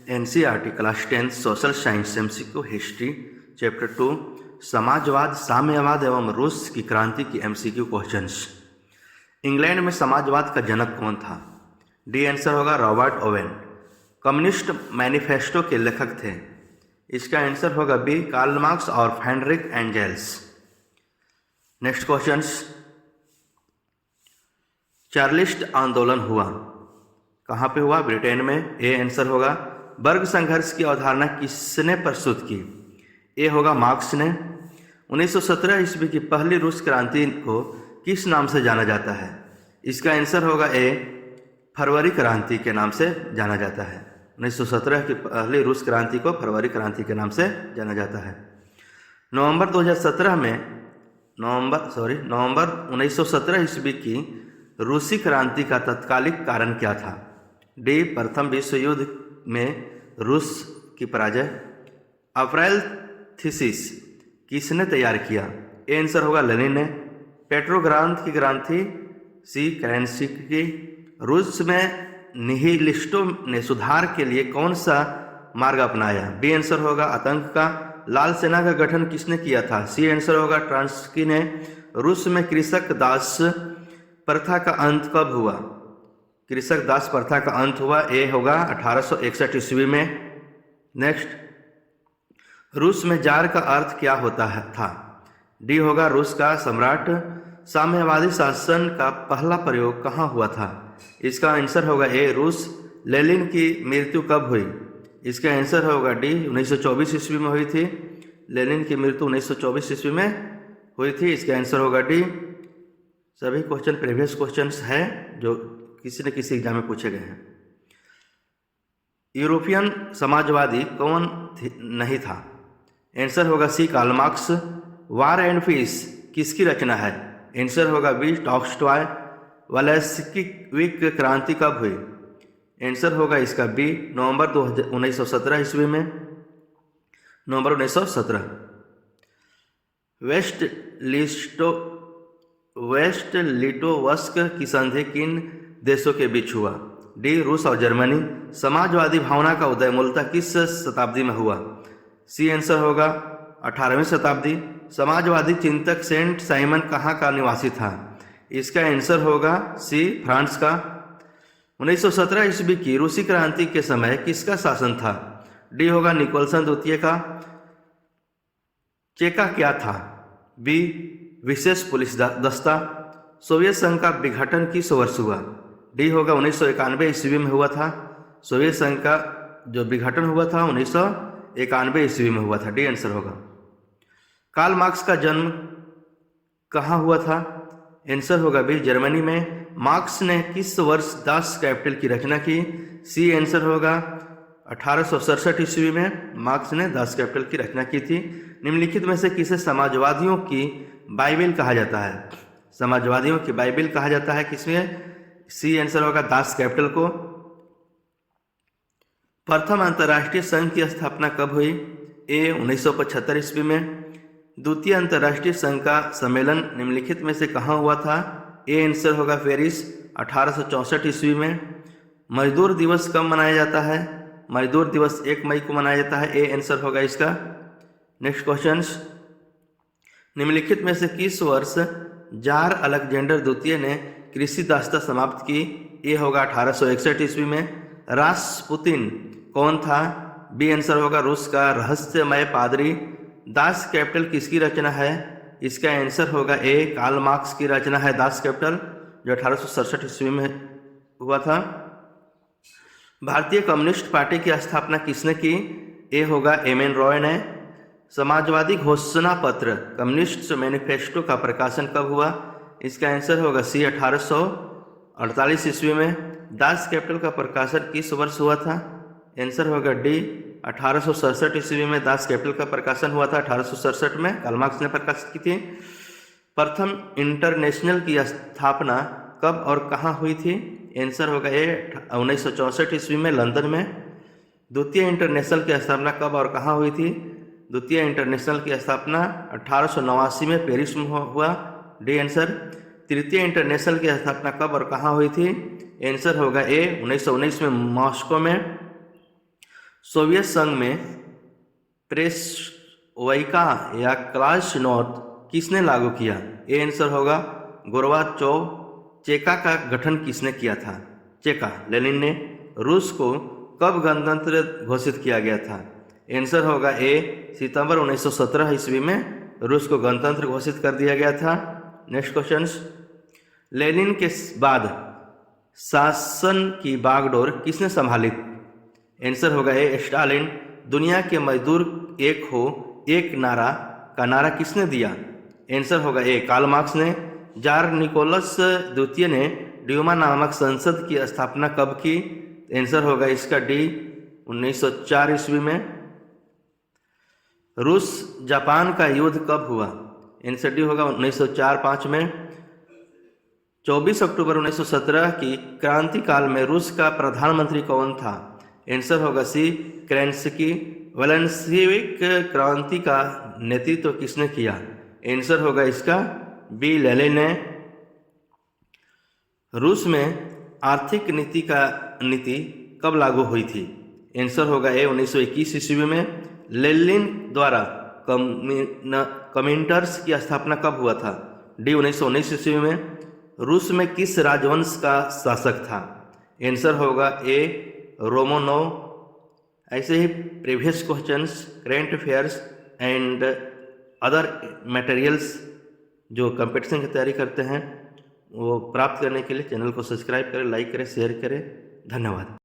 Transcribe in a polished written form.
NCERT class 10 social science MCQ history chapter 2 समाजवाद साम्यवाद एवं रूस की क्रांति की एमसीक्यू क्वेश्चंस। इंग्लैंड में समाजवाद का जनक कौन था? डी आंसर होगा रॉबर्ट ओवेन। कम्युनिस्ट मैनिफेस्टो के लेखक थे? इसका आंसर होगा बी कार्ल मार्क्स और Friedrich Engels. Next questions. Chartist आंदोलन हुआ कहाँ पे हुआ? ब्रिटेन में। ए आंसर होगा। वर्ग संघर्ष की अवधारणा किसने प्रस्तुत की? ए होगा मार्क्स ने। 1917 ईस्वी की पहली रूस क्रांति को किस नाम से जाना जाता है? इसका आंसर होगा ए फरवरी क्रांति के नाम से जाना जाता है। 1917 की पहली रूस क्रांति को फरवरी क्रांति के नाम से जाना जाता है। नवंबर 1917 ईस्वी की रूसी क्रांति का तत्कालिक कारण क्या था? डी प्रथम विश्व युद्ध में रूस की पराजय। अप्रैल थीसिस किसने तैयार किया? ए आंसर होगा लेनिन ने। पेट्रोग्राद की क्रांति सी केरेंस्की। रूस में निहिलिस्टों ने सुधार के लिए कौन सा मार्ग अपनाया? बी आंसर होगा आतंक का। लाल सेना का गठन किसने किया था? सी आंसर होगा ट्रांस्की ने। रूस में कृषक दास प्रथा का अंत कब हुआ? कृषक दास प्रथा का अंत हुआ ए होगा 1861 ईस्वी में। नेक्स्ट, रूस में जार का अर्थ क्या होता है था? डी होगा रूस का सम्राट। साम्यवादी शासन का पहला प्रयोग कहाँ हुआ था? इसका आंसर होगा ए रूस। लेनिन की मृत्यु कब हुई? इसका आंसर होगा डी 1924 ईस्वी में हुई थी। लेनिन की मृत्यु 1924 ईस्वी में हुई थी। इसका आंसर होगा डी। सभी क्वेश्चन प्रीवियस क्वेश्चंस है जो किसी न किसी एग्जाम में पूछे गए हैं। यूरोपियन समाजवादी कौन नहीं था? आंसर होगा C Karl Marx. War and peace किसकी रचना है? आंसर होगा बी टॉल्स्टॉय। वाल्शेविक क्रांति कब हुई? आंसर होगा इसका बी नवंबर 1917 ईस्वी में। नवंबर 1917। वेस्ट लिटोवस्क की संधि किन देशों के बीच हुआ? डी रूस और जर्मनी। समाजवादी भावना का उदय मूलतः किस शताब्दी में हुआ? सी आंसर होगा 18वीं शताब्दी। समाजवादी चिंतक सेंट साइमन कहाँ का निवासी था? इसका आंसर होगा सी फ्रांस का। 1917 ईस्वी की रूसी क्रांति के समय किसका शासन था? डी होगा निकोलसन द्वितीय का। चेका क्या था? बी विशेष पुलिस दस्ता। सोवियत संघ का विघटन किस वर्ष हुआ? डी होगा 1991 ईस्वी में हुआ था। सोवियत संघ का जो विघटन हुआ था 1991 ईस्वी में हुआ था। डी आंसर होगा। कार्ल मार्क्स का जन्म कहाँ हुआ था? आंसर होगा बी जर्मनी में। मार्क्स ने किस वर्ष दास कैपिटल की रचना की? सी आंसर होगा 1867 ईस्वी में मार्क्स ने दास कैपिटल की रचना की थी। निम्नलिखित में से किसे समाजवादियों की बाइबल कहा जाता है? समाजवादियों की बाइबल कहा जाता है किसमें? सी आंसर होगा दास कैपिटल को। प्रथम अंतर्राष्ट्रीय संघ की स्थापना कब हुई? ए 1975 ईस्वी में। द्वितीय अंतर्राष्ट्रीय संघ का सम्मेलन निम्नलिखित में से कहाँ हुआ था? ए आंसर होगा पेरिस 1864 ईस्वी में। मजदूर दिवस कब मनाया जाता है? मजदूर दिवस 1 मई को मनाया जाता है। ए आंसर होगा इसका। Next question. निम्नलिखित में से किस वर्ष जार अलेक्जेंडर द्वितीय ने कृषि दासता समाप्त की? ए होगा 1861 ईस्वी में। रासपुतिन कौन था? बी आंसर होगा रूस का रहस्यमय पादरी। दास कैपिटल किसकी रचना है? इसका आंसर होगा ए कार्ल मार्क्स की रचना है दास कैपिटल, जो 1867 ईस्वी में हुआ था। भारतीय कम्युनिस्ट पार्टी की स्थापना किसने की? ए होगा एम.एन. रॉय ने। समाजवादी घोषणा पत्र कम्युनिस्ट मैनिफेस्टो का प्रकाशन कब हुआ? इसका आंसर होगा सी 1848 ईस्वी में। दास कैपिटल का प्रकाशन किस वर्ष हुआ था? आंसर होगा डी 1867 ईस्वी में दास कैपिटल का प्रकाशन हुआ था। 1867 में कार्ल मार्क्स ने प्रकाशित की थी। प्रथम इंटरनेशनल की स्थापना कब और कहाँ हुई थी? आंसर होगा ए 1964 ईस्वी में लंदन में। द्वितीय इंटरनेशनल की स्थापना कब और कहाँ हुई थी? द्वितीय इंटरनेशनल की स्थापना 1889 में पेरिस में हुआ। D answer. तृतीय इंटरनेशनल की स्थापना कब और कहाँ हुई थी? आंसर होगा ए 1919 में मॉस्को में। सोवियत संघ में प्रेस्ट्रोइका या क्लासनोस्ट किसने लागू किया? ए आंसर होगा गोर्बाचोव। चेका का गठन किसने किया था? चेका, लेनिन ने। रूस को कब गणतंत्र घोषित किया गया था? आंसर होगा ए सितंबर 1917 ईस्वी में रूस को गणतंत्र घोषित कर दिया गया था। नेक्स्ट क्वेश्चन, लेनिन के बाद शासन की बागडोर किसने संभाली? आंसर होगा ए स्टालिन। दुनिया के मजदूर एक हो एक नारा का नारा किसने दिया? आंसर होगा ए कार्ल मार्क्स ने। जार निकोलस द्वितीय ने ड्यूमा नामक संसद की स्थापना कब की? आंसर होगा इसका डी 1904 ईस्वी में। रूस जापान का युद्ध कब हुआ? आंसर डी होगा 1904-05 में। 24 अक्टूबर 1917 की क्रांति काल में रूस का प्रधानमंत्री कौन था? आंसर होगा सी केरेंस्की। वोलेंशिविक क्रांति का नेतृत्व किसने किया? आंसर होगा इसका बी लेनिन ने। रूस में आर्थिक नीति कब लागू हुई थी? आंसर होगा ए 1921 ईस्वी में। लेनिन द्वारा कमिंटर्स की स्थापना कब हुआ था? डी 1919 ईस्वी में। रूस में किस राजवंश का शासक था? आंसर होगा ए रोमानोव। ऐसे ही previous questions, current affairs and other materials जो कंपटीशन की तैयारी करते हैं वो प्राप्त करने के लिए चैनल को सब्सक्राइब करें, लाइक करें, शेयर करें। धन्यवाद।